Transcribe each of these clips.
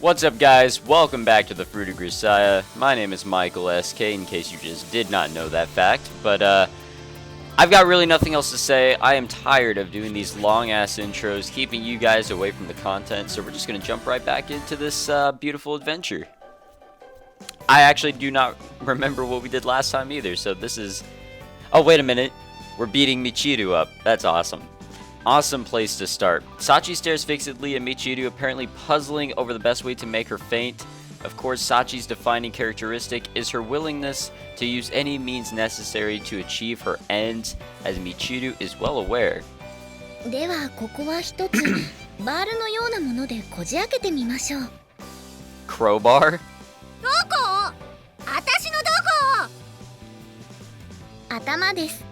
What's up, guys? Welcome back to the Fruit of Grisaia. My name is Michael SK, in case you just did not know that fact. But, I've got really nothing else to say. I am tired of doing these long-ass intros, keeping you guys away from the content, so we're just gonna jump right back into this, beautiful adventure. I actually do not remember what we did last time either, so this is... Oh, wait a minute. We're beating Michiru up. That's awesome. Awesome place to start. Sachi stares fixedly at Michiru, apparently puzzling over the best way to make her faint. Of course, Sachi's defining characteristic is her willingness to use any means necessary to achieve her ends, as Michiru is well aware. ではここは一つバールのようなものでこじ開けてみましょう。 Crowbar? どこ？私のどこ？頭です。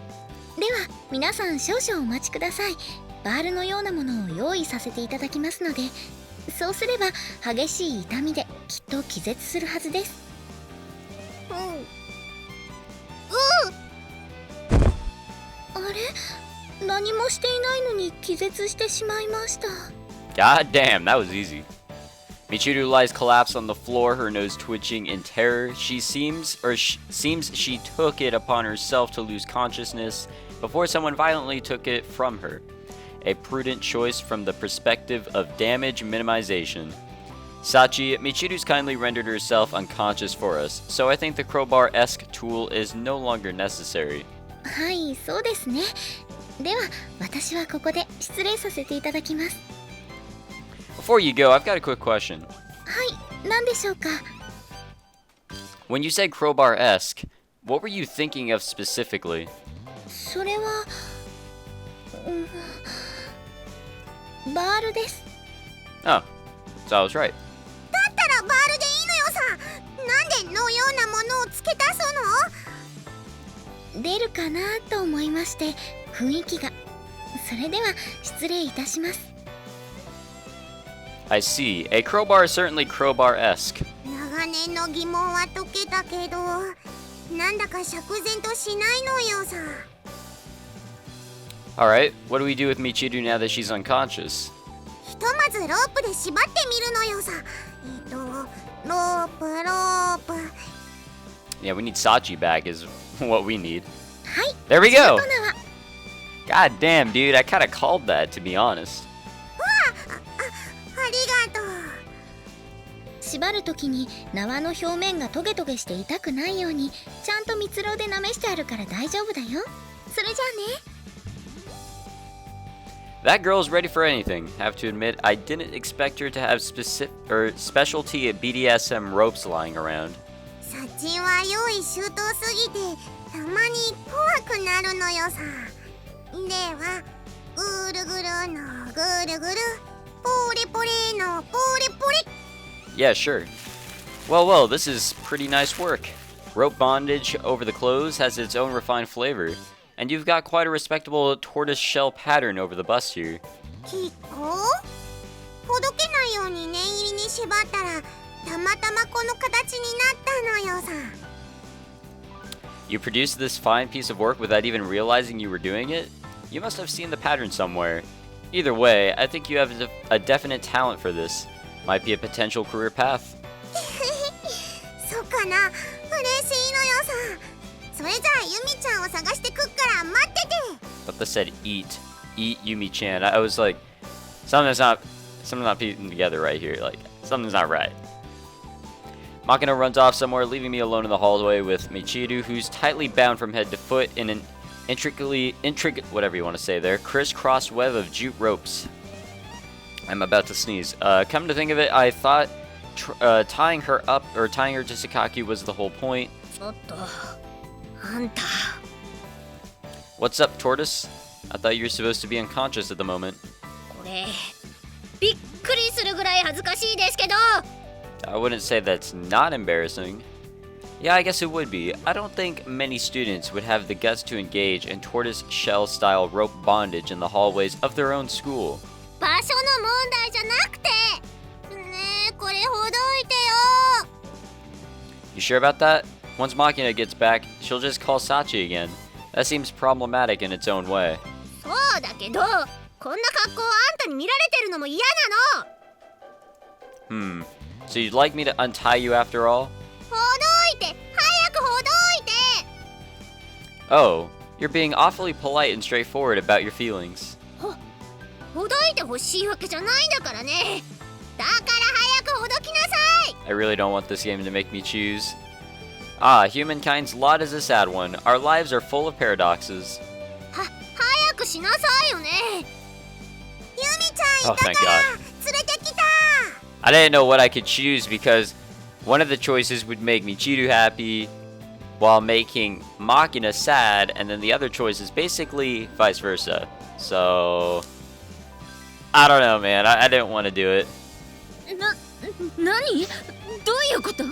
では皆さん少々お待ちください。バールのようなものを用意させていただきますので、そうすれば激しい痛みできっと気絶するはずです。あれ？何もしていないのに気絶してしまいました。 God damn, that was easy. Michiru lies collapsed on the floor, her nose twitching in terror. She seems she took it upon herself to lose consciousness before someone violently took it from her. A prudent choice from the perspective of damage minimization. Sachi, Michiru's kindly rendered herself unconscious for us, so I think the crowbar-esque tool is no longer necessary. はい、そうですね。では私はここで失礼させていただきます。 Before you go, I've got a quick question. はい、何でしょうか。 When you said crowbar-esque, what were you thinking of specifically? それは、バールです。 Oh, so I was right. だったらバールでいいのよさ。なんでのようなものを付け足すの？出るかなと思いまして、雰囲気が。それでは失礼いたします。 I see. A crowbar is certainly crowbar-esque. 長年の疑問は解けたけど、なんだか釈然としないのよさ。 Alright, what do we do with Michiru now that she's unconscious? ひとまずロープで縛ってみるのよさ。ロープ。 Yeah, we need Sachi back is what we need. はい。 There we go! 仕事縄。 God damn, dude, I kinda called that, to be honest. ありがとう。縛るときに縄の表面がトゲトゲして痛くないようにちゃんと蜜蝋でなめしてあるから大丈夫だよ。それじゃあね。 That girl's ready for anything. Have to admit, I didn't expect her to have specialty at BDSM ropes lying around. サチは用意周到すぎてたまに怖くなるのよさ。ではぐるぐるのぐるぐるポリポリのポリポリ。 Yeah, sure. Well, this is pretty nice work. Rope bondage over the clothes has its own refined flavor. And you've got quite a respectable tortoise shell pattern over the bust here. きっこ？ほどけないように念入りに縛ったらたまたまこの形になったのよさ。 You produced this fine piece of work without even realizing you were doing it? You must have seen the pattern somewhere. Either way, I think you have a definite talent for this. Might be a potential career path. そうかな。嬉しいのよさ。それじゃあユミちゃんを探してくっから待ってて。 But they said eat Yumi-chan. I was like, something's not piecing together right here. Like, something's not right. Makina runs off somewhere, leaving me alone in the hallway with Michiru, who's tightly bound from head to foot in an intricate, whatever you want to say there, crisscross web of jute ropes. I'm about to sneeze. Come to think of it, I thought tying her to Sakaki was the whole point. What's up, Tortoise? I thought you were supposed to be unconscious at the moment. これびっくりするぐらい恥ずかしいですけど。 I wouldn't say that's not embarrassing. Yeah, I guess it would be. I don't think many students would have the guts to engage in tortoise shell style rope bondage in the hallways of their own school. 場所の問題じゃなくて。ねえ、これほどいてよ。 You sure about that? Once Makina gets back, she'll just call Sachi again. That seems problematic in its own way. そうだけど、こんな格好あんたに見られてるのも嫌なの。So you'd like me to untie you after all? ほどいて早くほどいて Oh, you're being awfully polite and straightforward about your feelings. ほどいてほしいわけじゃないんだからねだから早くほどきなさい I really don't want this game to make me choose. Ah, humankind's lot is a sad one. Our lives are full of paradoxes. 早くしなさいよねユミちゃん Oh, いた thank から God. 連れてきた I didn't know what I could choose because one of the choices would make Michiru happy while making Makina sad, and then the other choice is basically vice versa. So, I don't know, man. I didn't want to do it. 何どういうこと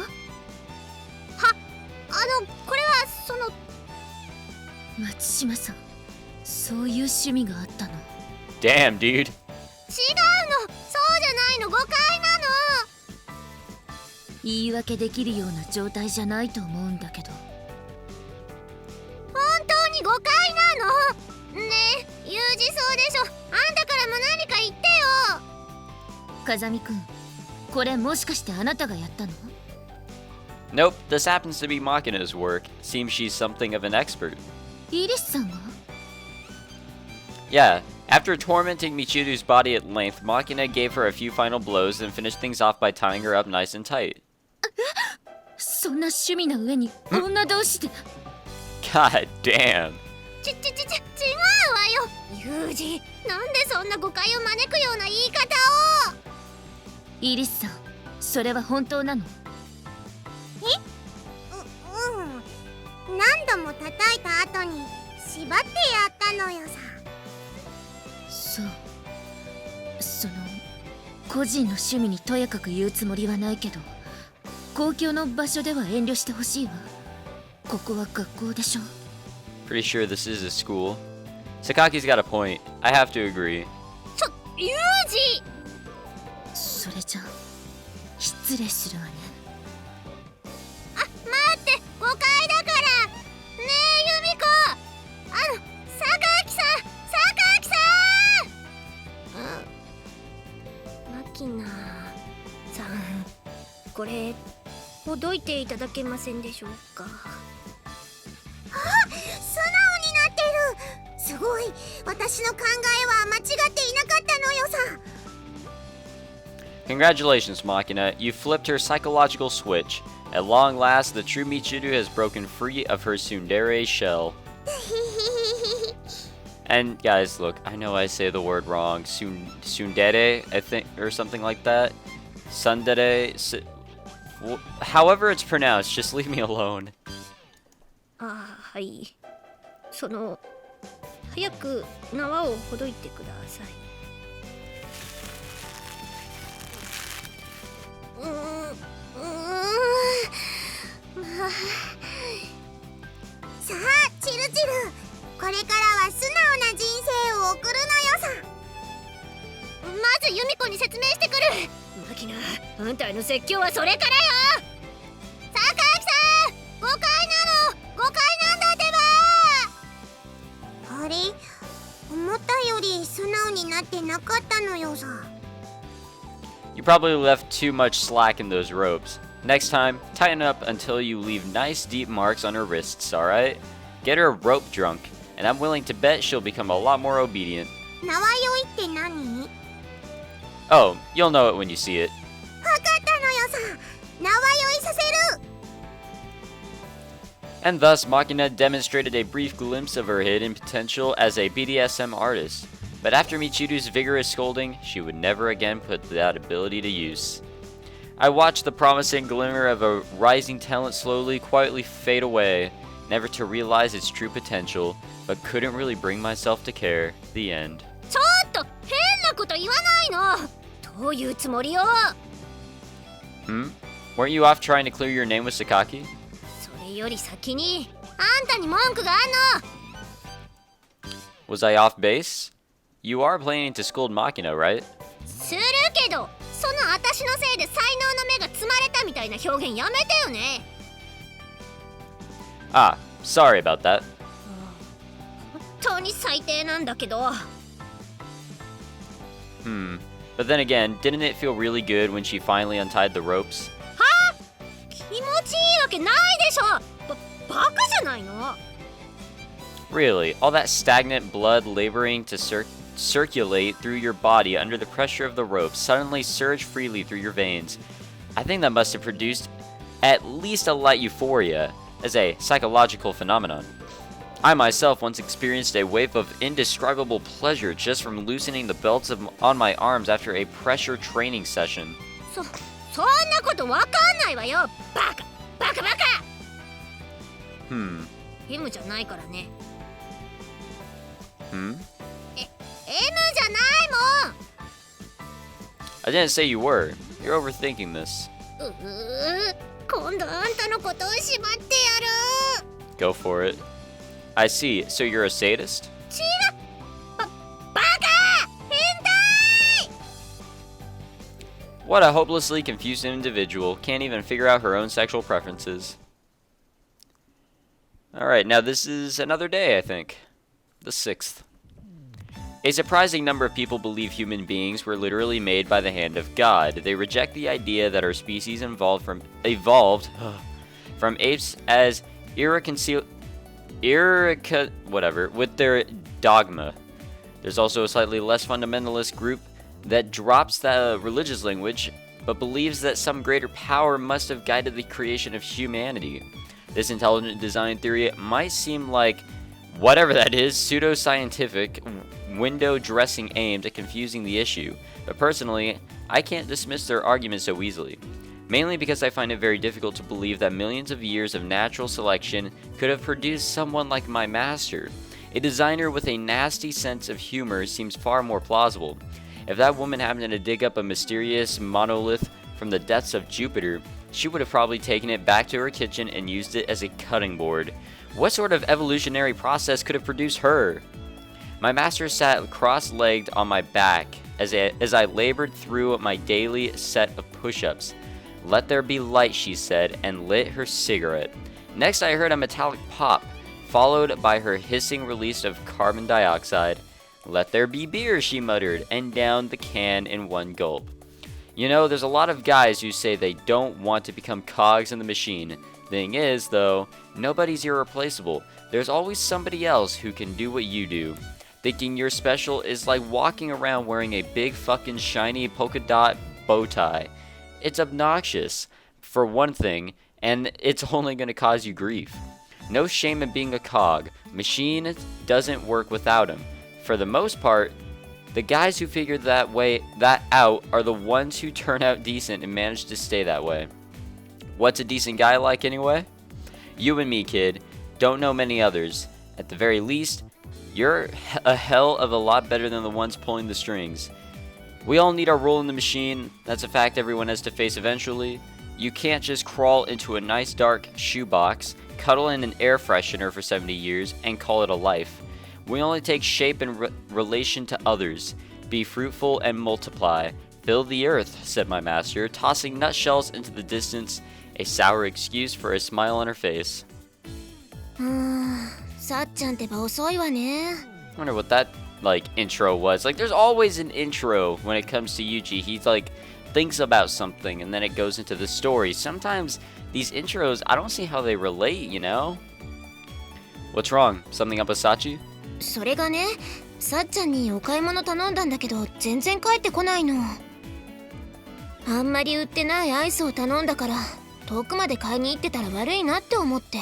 これはその松島さんそういう趣味があったの Damn, dude. 違うのそうじゃないの誤解なの言い訳できるような状態じゃないと思うんだけど本当に誤解なのねえ有事そうでしょあんたからも何か言ってよ風見くんこれもしかしてあなたがやったの Nope, this happens to be Makina's work. Seems she's something of an expert. イリスさんが Yeah, after tormenting Michiru's body at length, Makina gave her a few final blows and finished things off by tying her up nice and tight. そんな趣味の上に女同士で God damn. 違うわよ有事なんでそんな誤解を招くような言い方をイリスさんそれは本当なの何度も叩いた後に縛ってやったのよさそうその個人の趣味にとやかく言うつもりはないけど公共の場所では遠慮してほしいわここは学校でしょ Pretty sure this is a school. Sakaki's got a point. I have to agree. ユージそれじゃ失礼するわね待って誤解だからねえユミコ榊さんマキナさんこれほどいていただけませんでしょうか素直になってるすごい私の考えは間違っていなかったのよさ Congratulations, Makina. You flipped her psychological switch. At long last, the true Michiru has broken free of her tsundere shell. And guys, look, I know I say the word wrong. Tsundere, I think, or something like that. Tsundere. However it's pronounced, just leave me alone. はいその早く縄をほどいてくださいさあチルチルこれからは素直な人生を送るのよさまずユミコに説明してくるマキナあんたへの説教はそれからよ榊さん誤解なの誤解なんだってばあれ思ったより素直になってなかったのよさ You probably left too much slack in those ropes. Next time, tighten up until you leave nice deep marks on her wrists, alright? Get her rope drunk, and I'm willing to bet she'll become a lot more obedient. 縄酔いって何 Oh, you'll know it when you see it. 分かったのよさ縄酔いさせる And thus, Makina demonstrated a brief glimpse of her hidden potential as a BDSM artist. But after Michiru's vigorous scolding, she would never again put that ability to use. I watched the promising glimmer of a rising talent slowly, quietly fade away, never to realize its true potential, but couldn't really bring myself to care. The end. ちょっと変なこと言わないのどういうつもりよ Weren't you off trying to clear your name with Sakaki? それより先にあんたに文句があんの Was I off base? You are planning to scold Makina, right? するけどその私のせいで才能の目が摘まれたみたいな表現やめてよね Ah, sorry about that. 本当に最低なんだけど But then again, didn't it feel really good when she finally untied the ropes? 気持ちいいわけないでしょ。バカじゃないの。 Really, all that stagnant blood laboring to circulate through your body under the pressure of the ropes suddenly surge freely through your veins. I think that must have produced at least a light euphoria as a psychological phenomenon. I myself once experienced a wave of indescribable pleasure just from loosening the belts on my arms after a pressure training session. そんなことわかんないわよ。バカ。Hmm. M じゃないからね。Hmm? M じゃないもん。 I didn't say you were. You're overthinking this. 今度あんたのことをしまってやる。 Go for it. I see. So you're a sadist? 違う。バカ。変態。 What a hopelessly confused individual. Can't even figure out her own sexual preferences. Alright, now this is another day, I think. The 6th. A surprising number of people believe human beings were literally made by the hand of God. They reject the idea that our species evolved from apes as with their dogma. There's also a slightly less fundamentalist group that drops the religious language, but believes that some greater power must have guided the creation of humanity. This intelligent design theory might seem like, whatever that is, pseudo-scientific window dressing aimed at confusing the issue, but personally, I can't dismiss their argument so easily. Mainly because I find it very difficult to believe that millions of years of natural selection could have produced someone like my master. A designer with a nasty sense of humor seems far more plausible. If that woman happened to dig up a mysterious monolith from the depths of Jupiter, she would have probably taken it back to her kitchen and used it as a cutting board. What sort of evolutionary process could have produced her? My master sat cross-legged on my back as I labored through my daily set of push-ups. Let there be light, she said, and lit her cigarette. Next I heard a metallic pop, followed by her hissing release of carbon dioxide. Let there be beer, she muttered, and downed the can in one gulp. You know, there's a lot of guys who say they don't want to become cogs in the machine. Thing is, though, nobody's irreplaceable. There's always somebody else who can do what you do. Thinking you're special is like walking around wearing a big fucking shiny polka dot bow tie. It's obnoxious, for one thing, and it's only going to cause you grief. No shame in being a cog. Machine doesn't work without him. For the most part, the guys who figure that out are the ones who turn out decent and manage to stay that way. What's a decent guy like anyway? You and me, kid. Don't know many others. At the very least, you're a hell of a lot better than the ones pulling the strings. We all need our role in the machine. That's a fact everyone has to face eventually. You can't just crawl into a nice dark shoebox, cuddle in an air freshener for 70 years, and call it a life. We only take shape in relation to others. Be fruitful and multiply. Fill the earth, said my master, tossing nutshells into the distance, a sour excuse for a smile on her face. さっちゃんってば遅いわね。 I wonder what that, intro was. There's always an intro when it comes to Yuji. He's, thinks about something, and then it goes into the story. Sometimes these intros, I don't see how they relate, you know? What's wrong? Something up with Sachi? それがね、さっちゃんにお買い物頼んだんだけど全然帰ってこないの。あんまり売ってないアイスを頼んだから遠くまで買いに行ってたら悪いなって思って。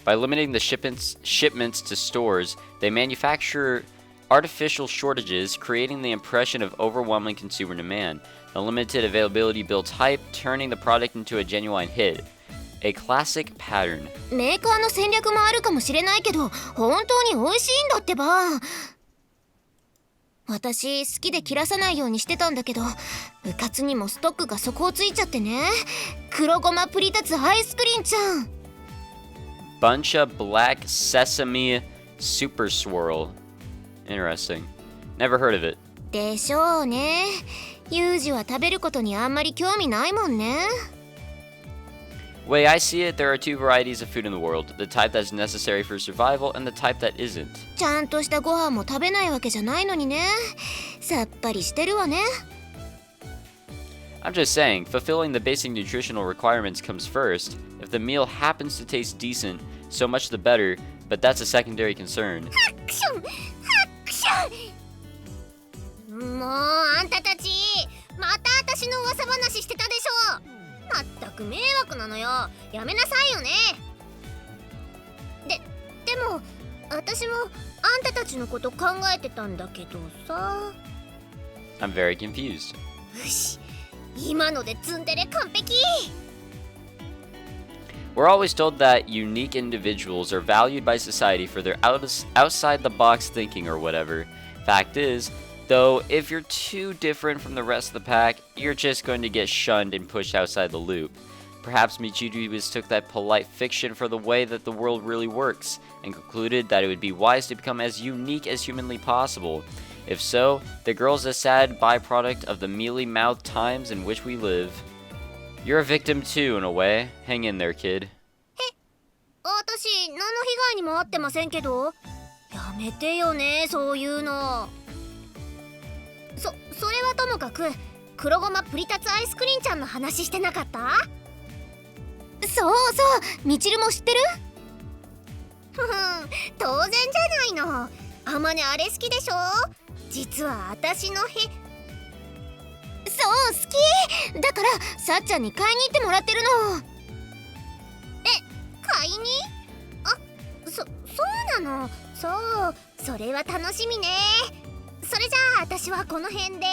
By limiting the shipments to stores, they manufacture artificial shortages, creating the impression of overwhelming consumer demand. The limited availability builds hype, turning the product into a genuine hit. A classic pattern. メーカーの戦略もあるかもしれないけど、本当に美味しいんだってば。私好きで切らさないようにしてたんだけど、部活にもストックが底をついちゃってね。黒ごまプリ立つアイスクリンちゃん。Bunch of black sesame super swirl. Interesting. Never heard of it. でしょうね。ユージは食べることにあんまり興味ないもんね。Way I see it, there are two varieties of food in the world, the type that's necessary for survival and the type that isn't. ちゃんとしたご飯も食べないわけじゃないのにね。さっぱりしてるわね。I'm just saying, fulfilling the basic nutritional requirements comes first. If the meal happens to taste decent, so much the better, but that's a secondary concern. ハクションハクション。もうあんたたちまた私の噂話してたでしょ。まったく迷惑なのよ。やめなさいよね。でも私もあんたたちのこと考えてたんだけどさ。I'm very confused. よし、今のでツンデレ完璧。We're always told that unique individuals are valued by society for their outside the box thinking or whatever. Fact is, though, if you're too different from the rest of the pack, you're just going to get shunned and pushed outside the loop. Perhaps Michiru mistook that polite fiction for the way that the world really works, and concluded that it would be wise to become as unique as humanly possible. If so, the girl's a sad byproduct of the mealy-mouthed times in which we live. You're a victim too, in a way. Hang in there, kid. 私何の被害にも遭ってませんけど。やめてよね、そういうの。それはともかく黒ごまプリタツアイスクリンちゃんの話してなかった？そうそう、みちるも知ってる？ふふん、当然じゃないの。あまねあれ好きでしょ？実は私のそう好きだからさっちゃんに買いに行ってもらってるの。買いに？あ、そうなの。そう、それは楽しみね。それじゃあ私はこの辺で。